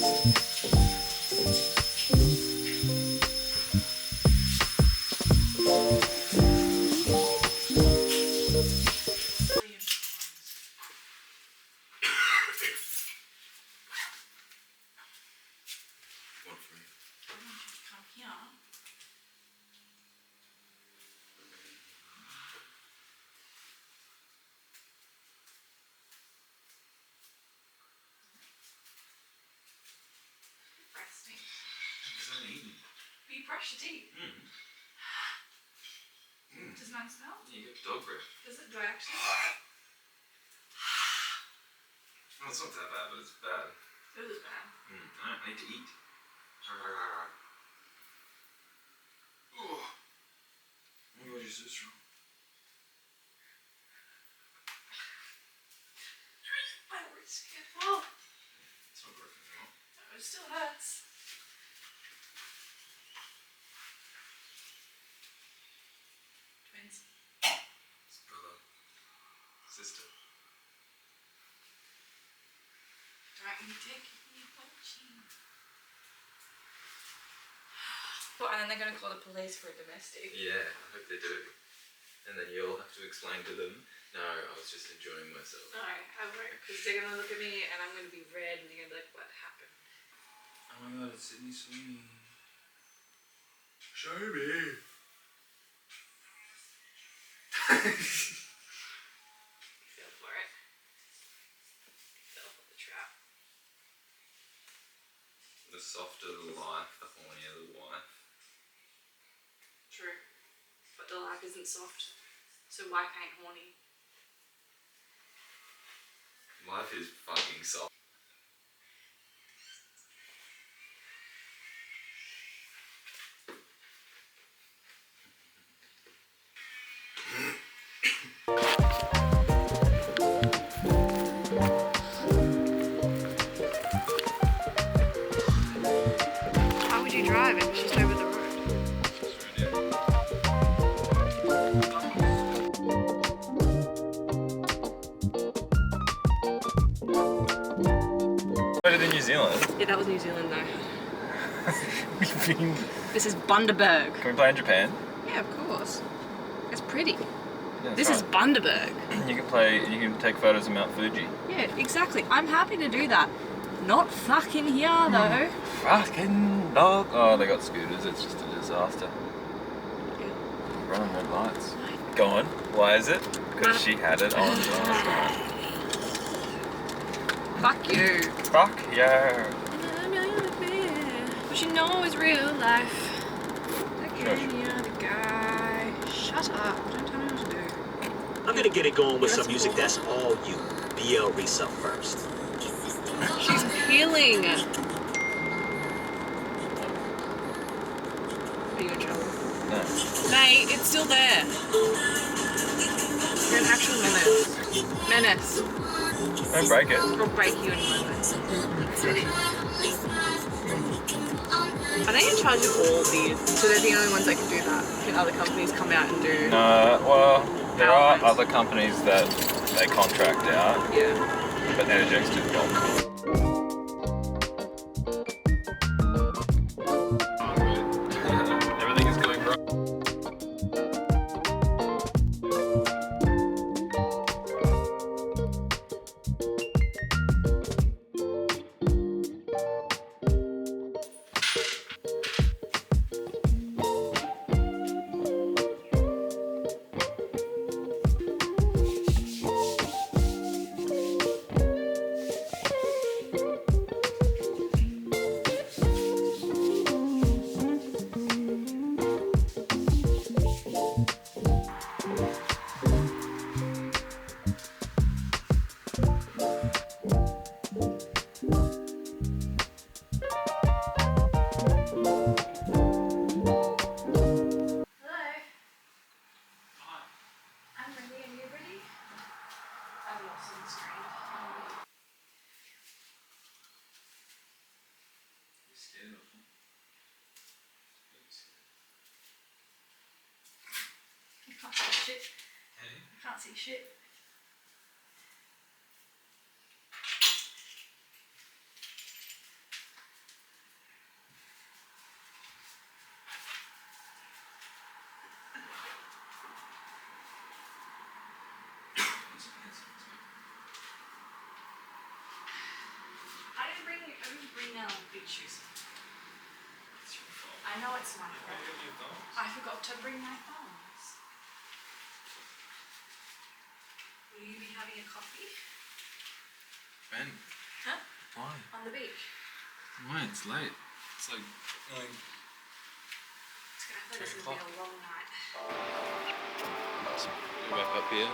You brush your teeth? Does mine smell? You get dog breath. Does it? Do I actually? Well, it's not that bad, but it's bad. It is bad. I need to eat. Oh. My God, you're so strong. My wrist get well. It's not broken anymore. No, it still hurts. Twins. It's brother. Sister. Don't you take me watching. And then they're going to call the police for a domestic. Yeah, I hope they do. And then you'll have to explain to them, no, I was just enjoying myself. No, I won't, because they're going to look at me and I'm going to be red and they're going to be like, what happened? Oh my God, it's Sydney Sweeney. Show me. Feel for it. Fell for the trap. The softer the life, the hornier the wife. True. But the life isn't soft, so wife ain't horny. Life is fucking soft. How would you drive if it's just over the road? Better than New Zealand. Yeah, that was New Zealand though. We've been... This is Bundaberg. Can we play in Japan? Yeah, of course. It's pretty. Yeah, This is Bundaberg. You can play, you can take photos of Mount Fuji. Yeah, exactly. I'm happy to do that. Not fucking here though. Fucking dog. Oh, they got scooters, it's just a disaster. Running red lights. Go on. Why is it? Because she had it on last night. Fuck you. Fuck yeah. But you know it's real life. Shush. Again, you're the guy. Shut up. Don't tell me what to do. I'm gonna get it going with some music that's all you. BL Risa first. She's peeling. Are you in trouble? No. Mate, it's still there. You're an actual menace. Menace. Don't break it. I'll break you in a moment. Are they in charge of all these? So they're the only ones that can do that? Can other companies come out and do? No, well, there are outlets? other companies that they contract out, Yeah. but Energex do the bulk. Everything is going right. Can't see shit. I can't see shit. you choose. It's your fault. I know it's my Where fault. did you go? I forgot to bring my phones. Will you be having a coffee? Ben, Huh? why? On the beach? Why? It's late. It's like It's gonna feel this is gonna be a long night. Go back up here.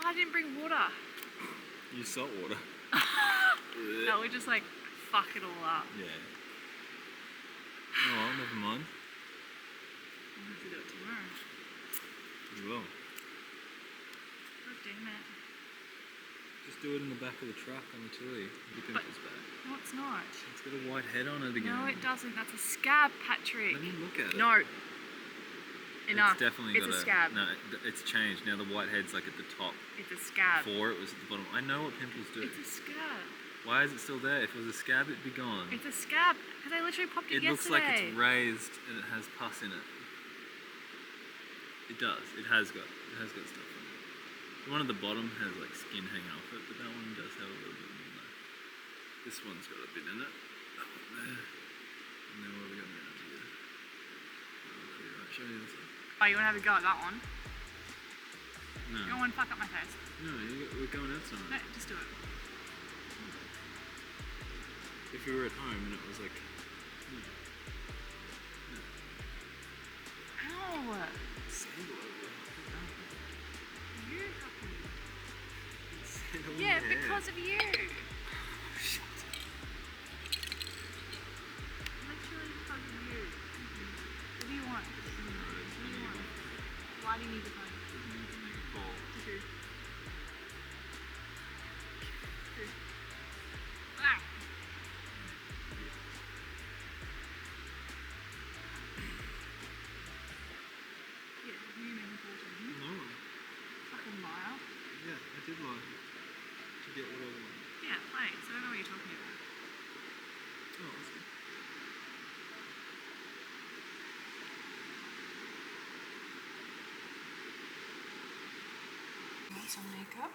I didn't bring water. Use salt water. No, we just like fuck it all up. Yeah. Oh, well, never mind. I'll have to do it tomorrow. You will. God damn it. Just do it in the back of the truck on the tilly. Your pimple's back. No, it's not. It's got a white head on it again. No, it doesn't. That's a scab, Patrick. Let me look at it. No. Enough. It's definitely It's got a scab. No, it's changed. Now the white head's like at the top. It's a scab. Before it was at the bottom. I know what pimples do. It's a scab. Why is it still there? If it was a scab, it'd be gone. It's a scab. Because I literally popped it It looks like yesterday. it's raised and it has pus in it. It does. It has got stuff on it. The one at the bottom has like skin hanging off it, but that one does have a little bit more left. This one's got a bit in it. That one there. And then what have we got down here? Right, show you this one. Oh, you want to have a go at that one? No. You don't want to fuck up my face. No, we're going outside. No, just do it. If we were at home and it was like... Ow! Sandal over You fucking... Sandal Yeah, in the hair. because of you. Shut Literally because of you. What do you want? What do you want? Why do you need the phone? up. Make a call. To who? Who? Forget what I was on. Yeah, plates. I don't know what you're talking about. Oh, that's good. You want some makeup?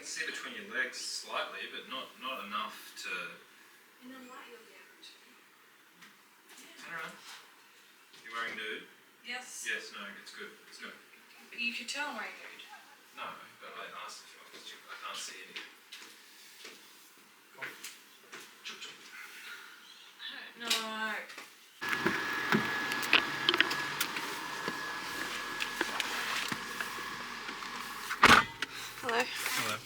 See between your legs slightly, but not enough to. In the light you'll be able to. Turn around. You're wearing nude? Yes. Yes, no, it's good. It's good. But you could tell I'm wearing nude. No, but I asked if I can't see anything. Come on. Chup, chup. No. Hello. Hello.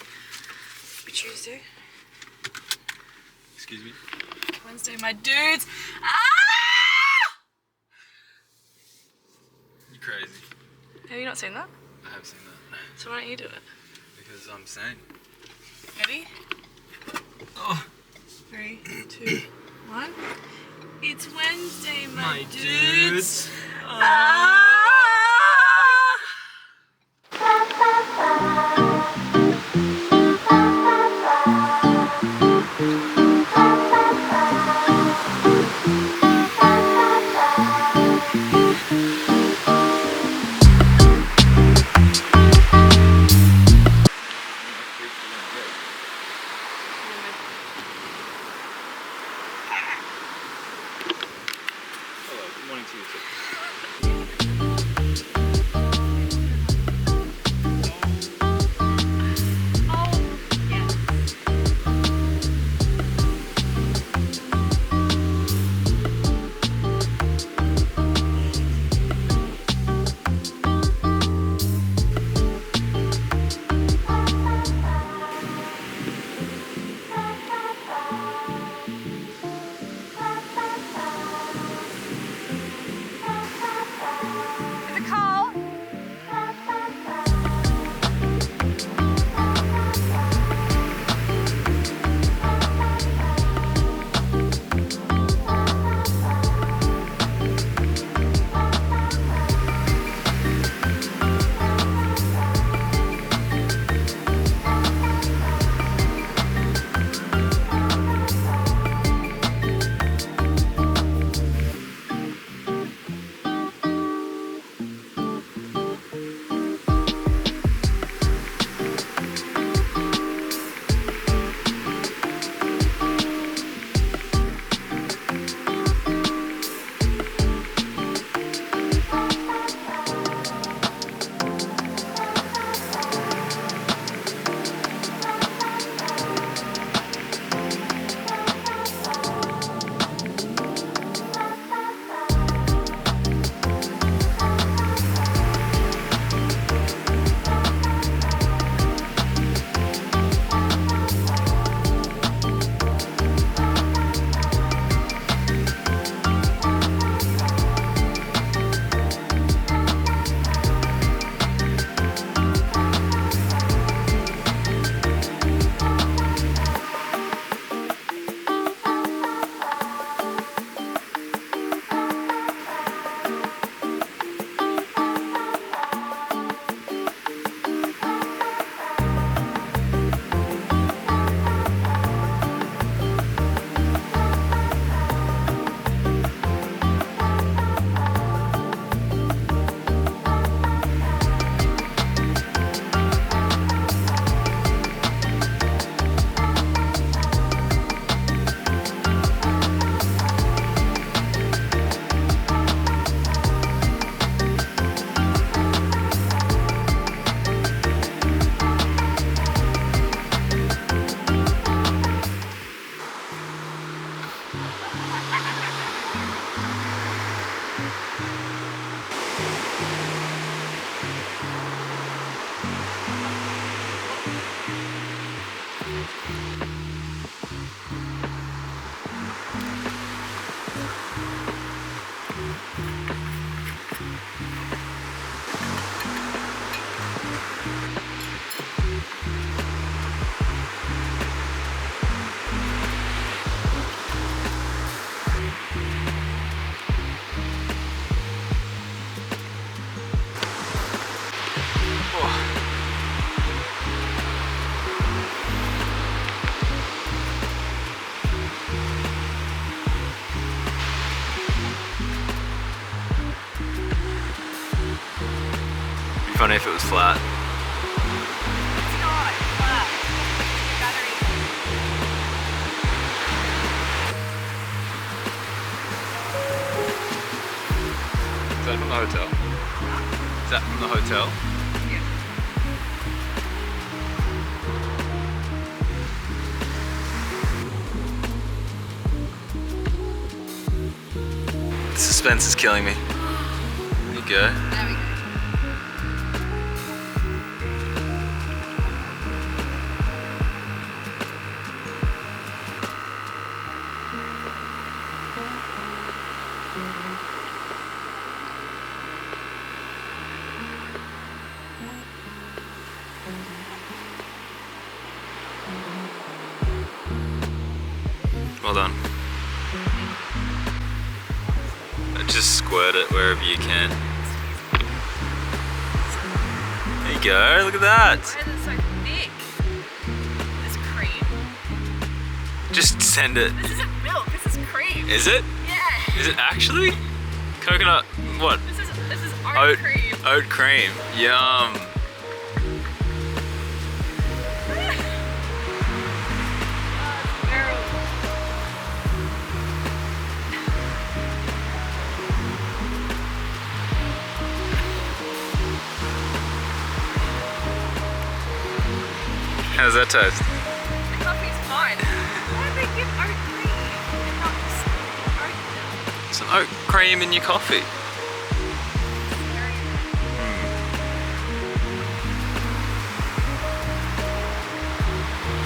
Happy Tuesday. Excuse me? Wednesday, my dudes. You're crazy. Have you not seen that? I have seen that. So why don't you do it? Because I'm sane. Ready? Oh. 3, 2, 1. It's Wednesday, my dudes. dudes. Hello, good morning to you too. funny if it was flat. It's not flat. Battery. Is that from the hotel? Is that from the hotel? Yeah. The suspense is killing me. There you go. There we go. Well done. Just squirt it wherever you can. There you go, look at that. Why is it so thick? This cream. Just send it. This isn't milk, this is cream. Is it? Yeah. Is it actually? Coconut, what? This is oat cream. Oat cream, yum. How does that taste? The coffee's fine. Why do they give oat cream and not just oat milk? Some oat cream in your coffee.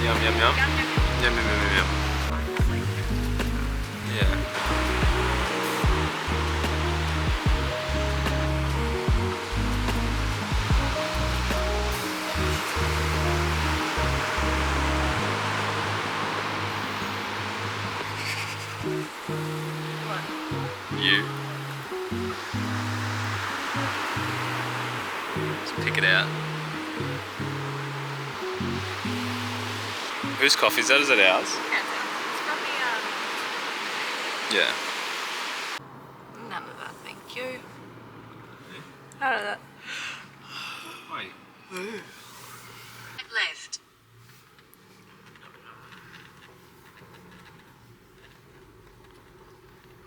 Yum, yum, yum. Yum, yum, yum, yum, yum. Yeah. You. Just pick it out. Whose coffee is that? Is that ours? It's from the, Yeah. none of that, thank you. None of that. Wait. Left.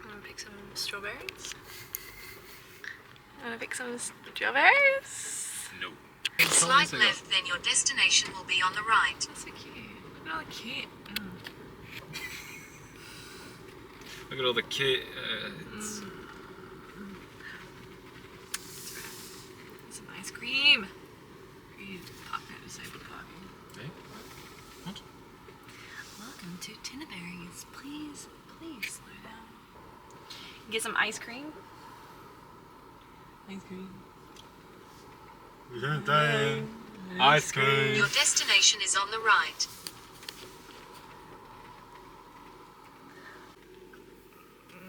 I'm gonna pick some strawberries. I'm gonna pick some strawberries. No. Slide left, then your destination will be on the right. That's so cute. Look at all the cute. Look at all the kids. Some ice cream. You park at disabled parking. Hey? What? Welcome to Tinnerberries. Please slow down. Get some ice cream. Ice cream. Ice cream. Your destination is on the right.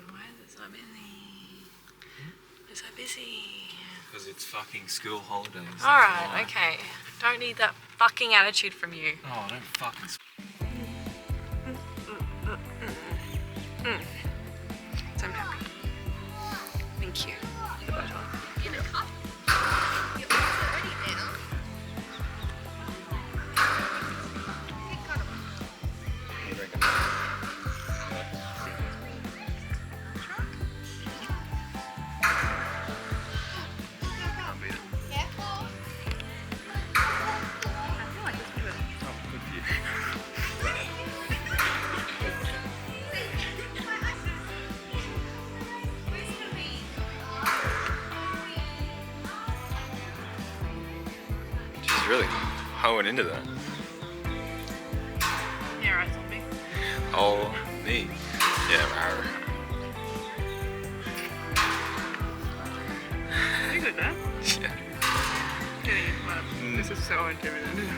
Why is it so busy? It's so busy. Because it's fucking school holidays. Alright, okay. Don't need that fucking attitude from you. Oh, don't fucking. So I'm happy. Thank you. In a cup. Your food's already there. She's really hoeing into that. Yeah, right, zombie. Oh, me. Yeah, rawr. You good, man? Yeah. This is so intimidating.